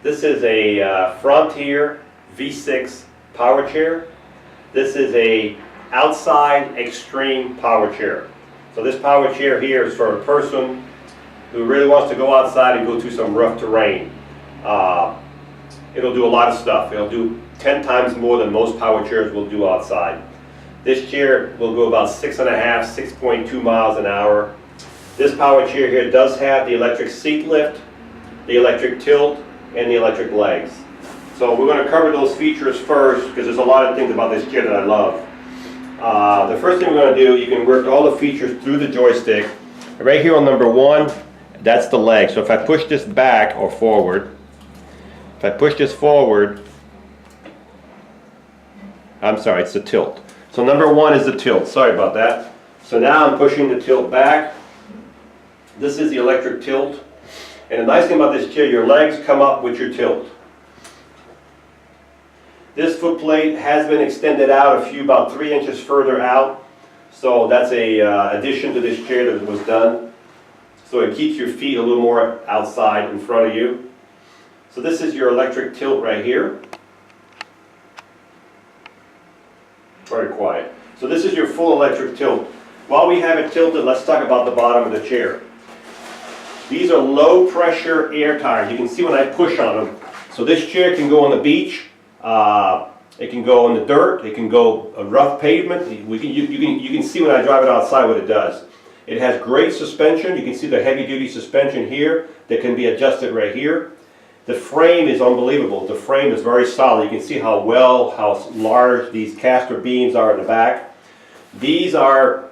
This is a Frontier V6 power chair. This is a outside extreme power chair. So this power chair here is for a person who really wants to go outside and go through some rough terrain. It'll do a lot of stuff. It'll do 10 times more than most power chairs will do outside. This chair will go about 6.5, 6.2 miles an hour. This power chair here does have the electric seat lift, the electric tilt, and the electric legs. So we're going to cover those features first because there's a lot of things about this chair that I love. The first thing we're going to do, you can work all the features through the joystick. Right here on number 1, that's the leg. So if I push this back or forward, if I push this forward, I'm sorry, it's the tilt. So number 1 is the tilt. Sorry about that. So now I'm pushing the tilt back. This is the electric tilt. And the nice thing about this chair, your legs come up with your tilt. This foot plate has been extended out about 3 inches further out. So that's a addition to this chair that was done. So it keeps your feet a little more outside in front of you. So this is your electric tilt right here. Very quiet. So this is your full electric tilt. While we have it tilted, let's talk about the bottom of the chair. These are low pressure air tires. You can see when I push on them. So this chair can go on the beach. It can go in the dirt. It can go a rough pavement. You can see when I drive it outside what it does. It has great suspension. You can see the heavy duty suspension here that can be adjusted right here. The frame is unbelievable. The frame is very solid. You can see how large these caster beams are in the back. These are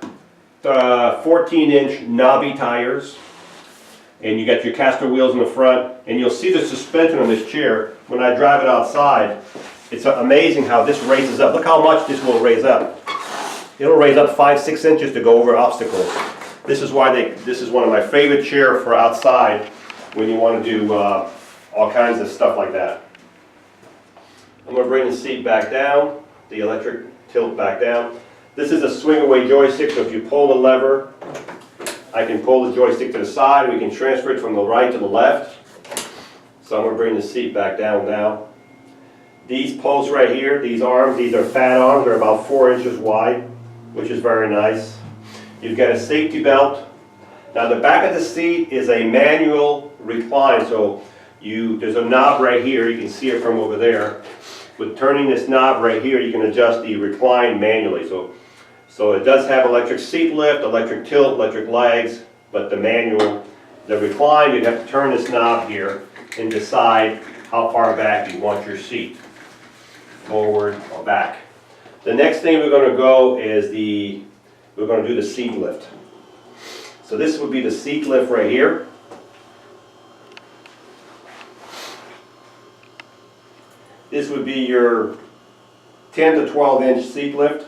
14-inch knobby tires. And you got your caster wheels in the front. And you'll see the suspension on this chair when I drive it outside. It's amazing how this raises up. Look how much this will raise up. It'll raise up 5-6 inches to go over obstacles. This is why this is one of my favorite chairs for outside when you want to do all kinds of stuff like that. I'm going to bring the seat back down, the electric tilt back down. This is a swing away joystick, so if you pull the lever, I can pull the joystick to the side. We can transfer it from the right to the left. So I'm going to bring the seat back down now. These posts right here, these arms, these are fat arms. They're about 4 inches wide, which is very nice. You've got a safety belt. Now the back of the seat is a manual recline, so there's a knob right here. You can see it from over there. With turning this knob right here, you can adjust the recline manually. So it does have electric seat lift, electric tilt, electric legs, but the recline, you'd have to turn this knob here and decide how far back you want your seat, forward or back. The next thing we're going to go is we're going to do the seat lift. So this would be the seat lift right here. This would be your 10 to 12 inch seat lift.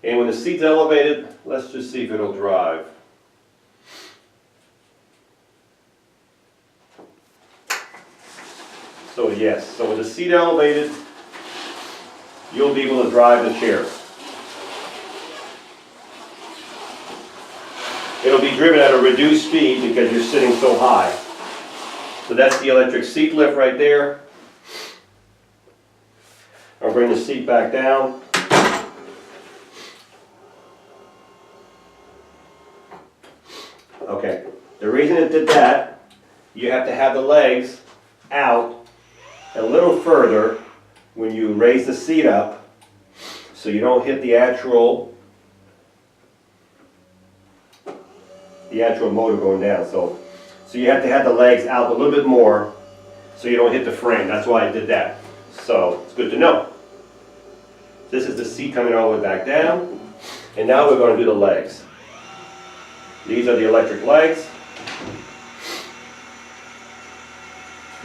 And when the seat's elevated, let's just see if it'll drive. So yes, so with the seat elevated, you'll be able to drive the chair. It'll be driven at a reduced speed because you're sitting so high. So that's the electric seat lift right there. I'll bring the seat back down. Okay, the reason it did that, you have to have the legs out a little further when you raise the seat up so you don't hit the actual motor going down. So you have to have the legs out a little bit more so you don't hit the frame. That's why I did that. So it's good to know. This is the seat coming all the way back down. And now we're going to do the legs. These are the electric legs.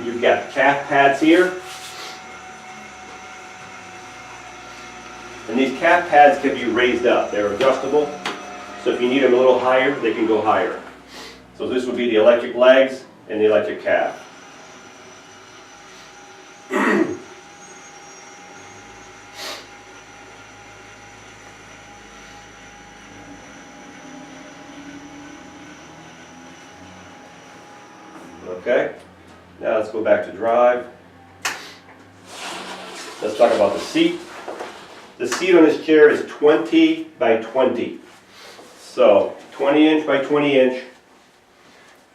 You've got calf pads here. And these calf pads can be raised up. They're adjustable. So if you need them a little higher, they can go higher. So this would be the electric legs and the electric calf. Okay, now let's go back to drive. Let's talk about the seat. The seat on this chair is 20 by 20. So 20 inch by 20 inch.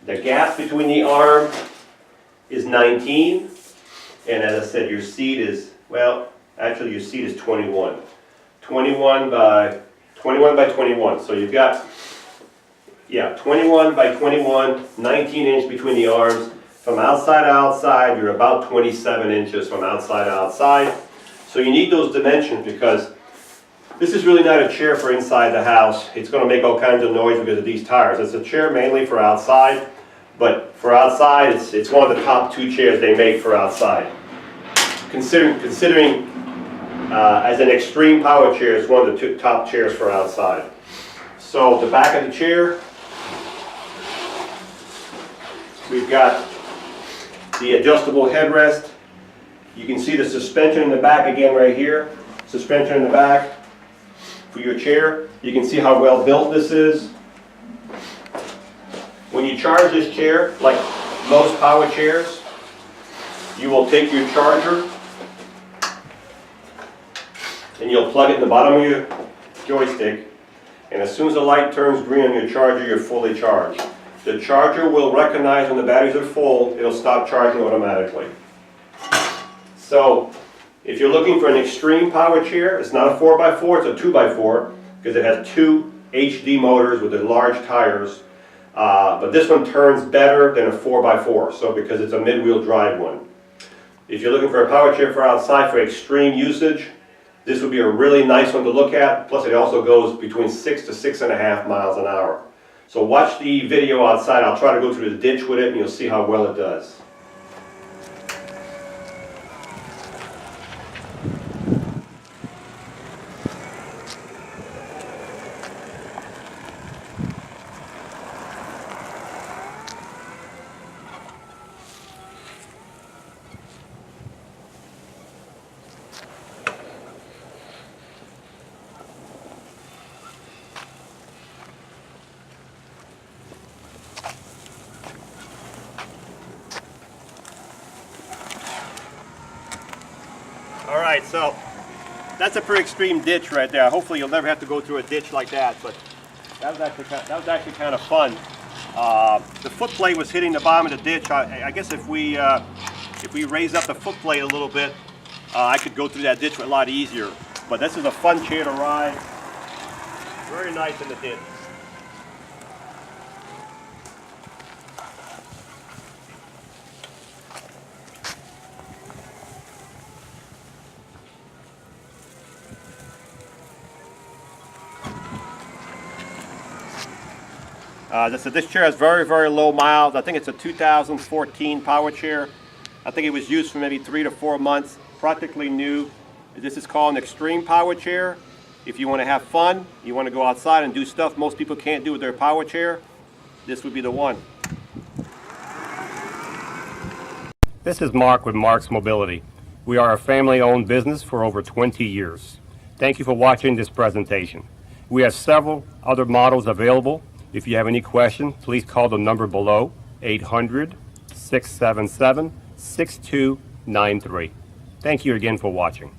The gap between the arm is 19. And as I said, your seat is, well, actually your seat is 21. 21 by 21. So you've got, yeah, 21 by 21, 19 inch between the arms. From outside to outside, you're about 27 inches from outside to outside. So you need those dimensions because this is really not a chair for inside the house. It's going to make all kinds of noise because of these tires. It's a chair mainly for outside, but for outside, it's one of the top 2 chairs they make for outside. Considering as an extreme power chair, it's one of the top chairs for outside. So the back of the chair, we've got the adjustable headrest. You can see the suspension in the back again right here. Suspension in the back for your chair. You can see how well built this is. When you charge this chair, like most power chairs, you will take your charger and you'll plug it in the bottom of your joystick, and as soon as the light turns green on your charger, you're fully charged. The charger will recognize when the batteries are full, it'll stop charging automatically. So if you're looking for an extreme power chair, it's not a 4x4, it's a 2x4 because it has 2 HD motors with the large tires. But this one turns better than a 4x4, so because it's a mid-wheel drive one. If you're looking for a power chair for outside for extreme usage, this would be a really nice one to look at. Plus it also goes between 6 to 6.5 miles an hour. So watch the video outside. I'll try to go through the ditch with it and you'll see how well it does. Alright, so that's a pretty extreme ditch right there. Hopefully you'll never have to go through a ditch like that, but that was actually kind of fun. The foot plate was hitting the bottom of the ditch. I guess if we raise up the foot plate a little bit, I could go through that ditch a lot easier. But this is a fun chair to ride. Very nice in the ditch. This chair has very, very low miles. I think it's a 2014 power chair. I think it was used for maybe 3 to 4 months, practically new. This is called an extreme power chair. If you want to have fun, you want to go outside and do stuff most people can't do with their power chair, this would be the one. This is Marc with Marc's Mobility. We are a family-owned business for over 20 years. Thank you for watching this presentation. We have several other models available. If you have any questions, please call the number below, 800-677-6293. Thank you again for watching.